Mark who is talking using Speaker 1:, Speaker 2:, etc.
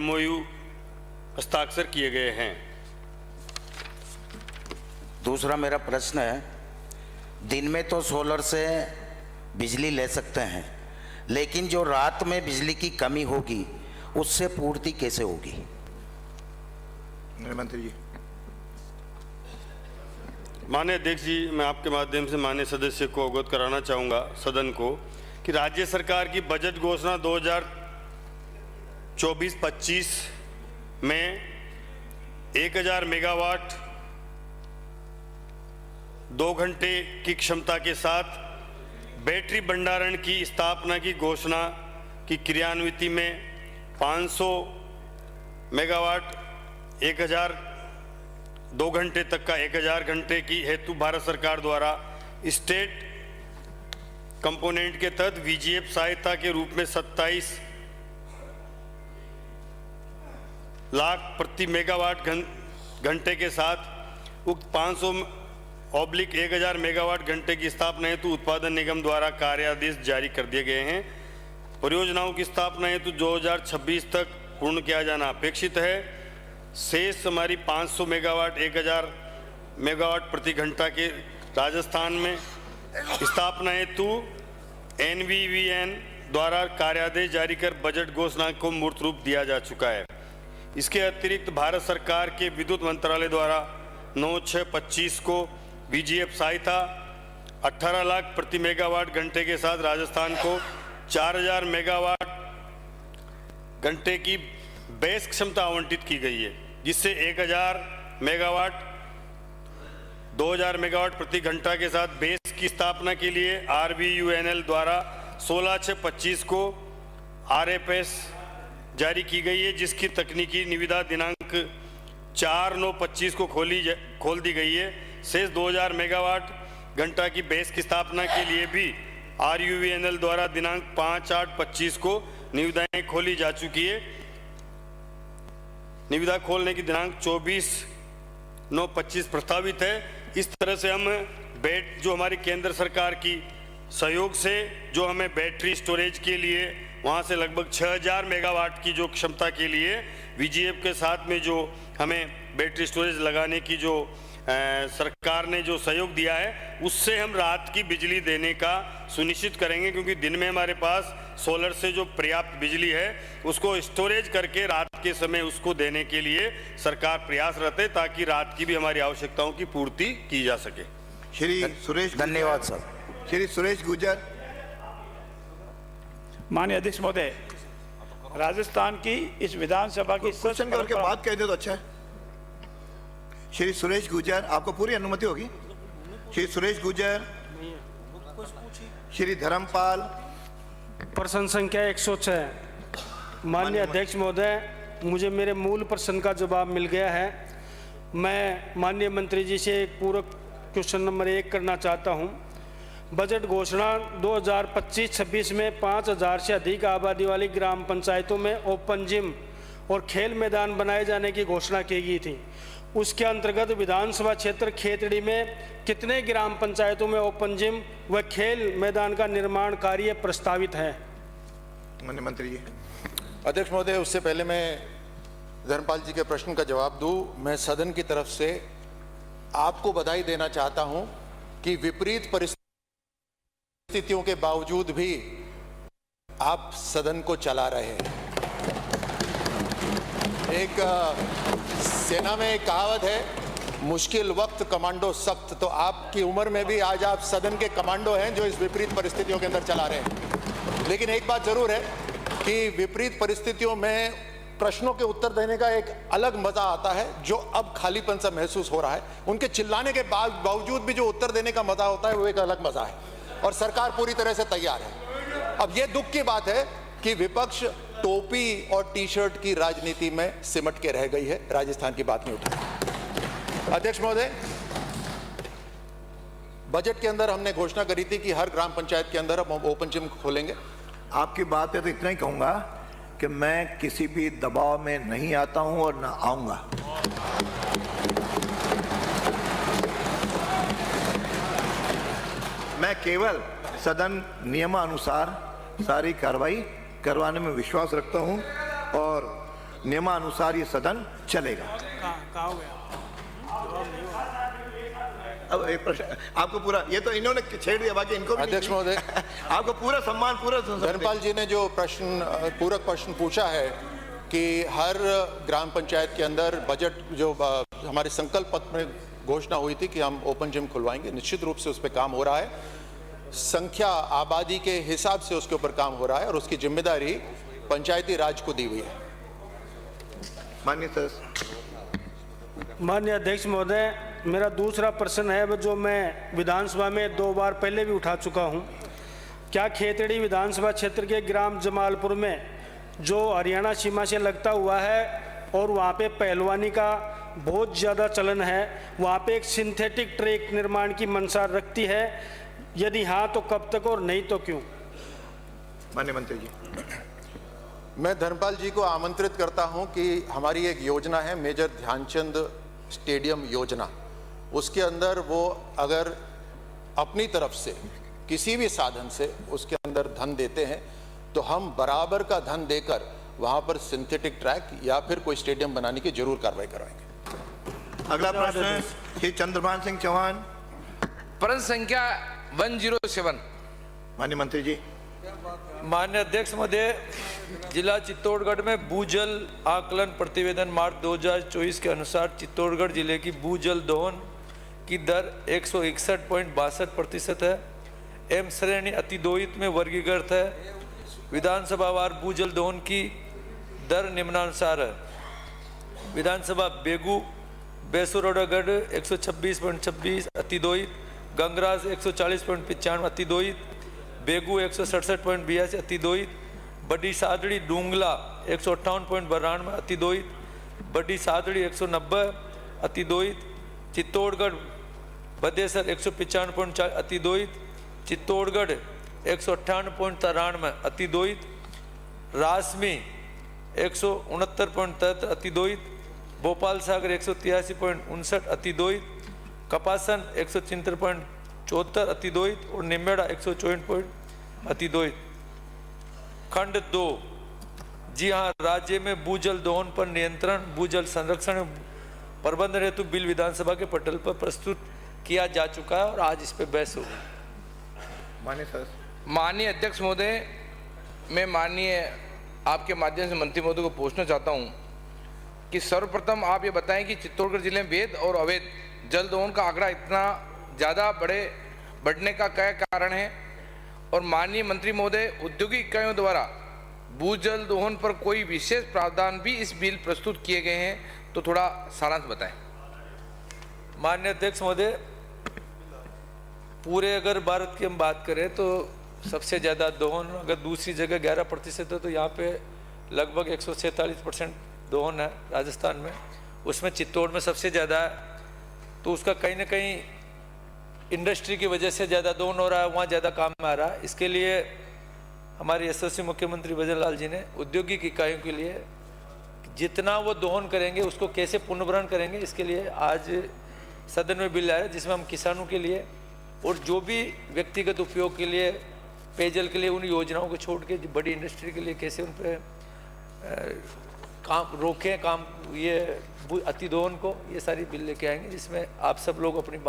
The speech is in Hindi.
Speaker 1: एमओयू हस्ताक्षर किए गए हैं।
Speaker 2: दूसरा मेरा प्रश्न है, दिन में तो सोलर से बिजली ले सकते हैं, लेकिन जो रात में बिजली की कमी होगी उससे पूर्ति कैसे होगी?
Speaker 3: मंत्री जी।
Speaker 1: माननीय अध्यक्ष जी, मैं आपके माध्यम से माननीय सदस्य को अवगत कराना चाहूँगा सदन को कि राज्य सरकार की बजट घोषणा 2024-25 में 1000 मेगावाट 2 घंटे की क्षमता के साथ बैटरी भंडारण की स्थापना की घोषणा की क्रियान्विति में 500 मेगावाट 1000 2 घंटे तक का 1000 घंटे की हेतु भारत सरकार द्वारा स्टेट कंपोनेंट के तहत वीजीएफ सहायता के रूप में 27 लाख प्रति मेगावाट घंटे के साथ उक्त 500/1000 मेगावाट घंटे की स्थापना हेतु उत्पादन निगम द्वारा कार्यादेश जारी कर दिए गए हैं। परियोजनाओं की स्थापना हेतु 2026 तक पूर्ण किया जाना अपेक्षित है। शेष हमारी 500 मेगावाट 1000 मेगावाट प्रति घंटा के राजस्थान में स्थापना हेतु NVVN द्वारा कार्यादेश जारी कर बजट घोषणा को मूर्त रूप दिया जा चुका है। इसके अतिरिक्त भारत सरकार के विद्युत मंत्रालय द्वारा 9/6/25 को VGF सहायता 18 लाख प्रति मेगावाट घंटे के साथ राजस्थान को 4000 मेगावाट घंटे की बेस क्षमता आवंटित की गई है, जिससे 1000 मेगावाट 2000 मेगावाट प्रति घंटा के साथ बेस की स्थापना के लिए RVUNL द्वारा 16/6/25 को RFS जारी की गई है, जिसकी तकनीकी निविदा दिनांक 4/9/25 को खोल दी गई है। शेष 2000 मेगावाट घंटा की बेस की स्थापना के लिए भी RUVNL द्वारा दिनांक 5/8/25 को निविदाएं खोली जा चुकी है। निविदा खोलने की दिनांक 24/9/25 प्रस्तावित है। इस तरह से हम जो हमारी केंद्र सरकार की सहयोग से जो हमें बैटरी स्टोरेज के लिए वहाँ से लगभग 6000 मेगावाट की जो क्षमता के लिए VGF के साथ में जो हमें बैटरी स्टोरेज लगाने की जो सरकार ने जो सहयोग दिया है, उससे हम रात की बिजली देने का सुनिश्चित करेंगे, क्योंकि दिन में हमारे पास सोलर से जो पर्याप्त बिजली है उसको स्टोरेज करके रात के समय उसको देने के लिए सरकार प्रयासरत है, ताकि रात की भी हमारी आवश्यकताओं की पूर्ति की जा सके।
Speaker 3: श्री सुरेश,
Speaker 2: धन्यवाद सर।
Speaker 3: श्री सुरेश गुर्जर।
Speaker 4: माननीय अध्यक्ष महोदय, राजस्थान की इस विधानसभा की
Speaker 3: क्वेश्चन करके बात कह दे तो अच्छा है। श्री सुरेश गुर्जर, आपको पूरी अनुमति होगी। श्री सुरेश गुर्जर। श्री धर्मपाल।
Speaker 5: प्रश्न संख्या 106। माननीय अध्यक्ष महोदय, मुझे मेरे मूल प्रश्न का जवाब मिल गया है। मैं माननीय मंत्री जी से एक पूरक क्वेश्चन नंबर 1 करना चाहता हूं। बजट घोषणा 2025-26 में 5000 से अधिक आबादी वाली ग्राम पंचायतों में ओपन जिम और खेल मैदान बनाए जाने की घोषणा की गई थी। उसके अंतर्गत विधानसभा क्षेत्र खेतड़ी में कितने ग्राम पंचायतों में ओपन जिम व खेल मैदान का निर्माण कार्य प्रस्तावित है?
Speaker 3: माननीय मंत्री जी।
Speaker 6: अध्यक्ष महोदय, उससे पहले मैं धर्मपाल जी के प्रश्न का जवाब दूं, मैं सदन की तरफ से आपको बधाई देना चाहता हूं कि विपरीत परिस्थितियों के बावजूद भी आप सदन को चला रहे हैं। एक सेना में एक कहावत है, मुश्किल वक्त कमांडो सख्त, तो आपकी उम्र में भी आज आप सदन के कमांडो हैं जो इस विपरीत परिस्थितियों के अंदर चला रहे हैं। लेकिन एक बात जरूर है कि विपरीत परिस्थितियों में प्रश्नों के उत्तर देने का एक अलग मजा आता है, जो अब खालीपन सा महसूस हो रहा है। उनके चिल्लाने के बावजूद भी जो उत्तर देने का मजा होता है वो एक अलग मजा है, और सरकार पूरी तरह से तैयार है। अब ये दुख की बात है कि विपक्ष टोपी और टी-शर्ट की राजनीति में सिमट के रह गई है, राजस्थान की बात नहीं उठी। अध्यक्ष महोदय, बजट के अंदर हमने घोषणा करी थी कि हर ग्राम पंचायत के अंदर हम ओपन जिम खोलेंगे।
Speaker 3: आपकी बात है तो इतना ही कहूंगा कि मैं किसी भी दबाव में नहीं आता हूं और ना आऊंगा। मैं केवल सदन नियमानुसार सारी कार्रवाई करवाने में विश्वास रखता हूं और नियमानुसार ये सदन चलेगा।
Speaker 5: कहाँ हो गया?
Speaker 3: अब एक प्रश्न आपको पूरा, ये तो इन्होंने छेड़ दिया, बाकी इनको भी
Speaker 6: अध्यक्ष महोदय,
Speaker 3: आपको पूरा सम्मान पूरा
Speaker 6: धर्मपाल जी ने जो पूरक प्रश्न पूछा है कि हर ग्राम पंचायत के अंदर बजट जो हमारे संकल्प पत्र में घोषणा हुई थी कि हम ओपन जिम खुलवाएंगे, निश्चित रूप से उस पर काम हो रहा है। संख्या आबादी के हिसाब से उसके ऊपर काम हो रहा है और उसकी जिम्मेदारी पंचायती राज को दी हुई है।
Speaker 3: माननीय सदस्य।
Speaker 5: माननीय अध्यक्ष महोदय, मेरा दूसरा प्रश्न है जो मैं विधानसभा में 2 बार पहले भी उठा चुका हूं। क्या खेतड़ी विधानसभा क्षेत्र के ग्राम जमालपुर में जो हरियाणा सीमा से लगता हुआ है और वहां पे पहलवानी का बहुत ज़्यादा चलन है, वहां पे एक सिंथेटिक ट्रैक निर्माण की मंशा रखती है? यदि हाँ तो कब तक और नहीं तो क्यों?
Speaker 3: माननीय मंत्री जी।
Speaker 6: मैं धर्मपाल जी को आमंत्रित करता हूं कि हमारी एक योजना है मेजर ध्यानचंद स्टेडियम योजना। उसके अंदर वो अगर अपनी तरफ से किसी भी साधन से उसके अंदर धन देते हैं तो हम बराबर का धन देकर वहां पर सिंथेटिक ट्रैक या फिर कोई स्टेडियम बनाने की जरूर कार्रवाई करवाएंगे।
Speaker 3: अगला प्रश्न है श्री चंद्रभान सिंह चौहान।
Speaker 7: प्रश्न संख्या 107।
Speaker 3: माननीय मंत्री जी।
Speaker 8: माननीय अध्यक्ष महोदय, जिला चित्तौड़गढ़ में भूजल आकलन प्रतिवेदन मार्च 2024 के अनुसार चित्तौड़गढ़ जिले की भूजल दोहन की दर 161.62% है एवं श्रेणी अतिदोहित में वर्गीकृत है। विधानसभावार भूजल दोहन की दर निम्नानुसार है। विधानसभा बेगू बेसुरोडागढ़ 126.26 अतिदोहित, गंगराज 140.95 अतिदोहित, बेगू 167.82 अतिदोहित, बड़ी सादड़ी डूंगला 158.92 अतिदोहित, बड़ी सादड़ी 190 अतिदोहित, चित्तौड़गढ़ बदेसर 195.4 अतिदोहित, चित्तौड़गढ़ 158.93 अतिदोहित, रासमी 169.73 अतिदोहित, भोपाल सागर 183.59 अतिदोहित, कपासन 173.74 अतिदोहित और निमेड़ा 164 अतिदोहित। खंड 2। जी हाँ, राज्य में भूजल दोहन पर नियंत्रण भूजल संरक्षण प्रबंधन हेतु बिल विधानसभा के पटल पर प्रस्तुत किया जा चुका है और आज इस पर बहस होगी।
Speaker 7: माननीय अध्यक्ष महोदय, मैं माननीय आपके माध्यम से मंत्री महोदय को पूछना चाहता हूं कि सर्वप्रथम आप ये बताएं कि चित्तौड़गढ़ जिले में वैध और अवैध जल दोहन का आंकड़ा इतना ज़्यादा बढ़ने का क्या कारण है? और माननीय मंत्री महोदय, औद्योगिक इकाइयों द्वारा भूजल दोहन पर कोई विशेष प्रावधान भी इस बिल प्रस्तुत किए गए हैं, तो थोड़ा सारांश बताएं।
Speaker 8: माननीय अध्यक्ष महोदय, पूरे अगर भारत की हम बात करें तो सबसे ज़्यादा दोहन अगर दूसरी जगह 11% है तो यहाँ पे लगभग 146% दोहन है राजस्थान में, उसमें चित्तौड़ में सबसे ज़्यादा है। तो उसका कहीं ना कहीं इंडस्ट्री की वजह से ज़्यादा दोहन हो रहा है, वहाँ ज़्यादा काम में आ रहा है। इसके लिए हमारे यशस्वी मुख्यमंत्री भजन लाल जी ने औद्योगिक इकाइयों के लिए जितना वो दोहन करेंगे उसको कैसे पुनर्भरण करेंगे, इसके लिए आज सदन में बिल आया जिसमें हम किसानों के लिए और जो भी व्यक्तिगत उपयोग के लिए पेयजल के लिए उन योजनाओं को छोड़ के बड़ी इंडस्ट्री के लिए कैसे उन पर काम रोकें, काम ये अतिदोहन को, ये सारी बिल लेके आएंगे जिसमें आप सब लोग अपनी बात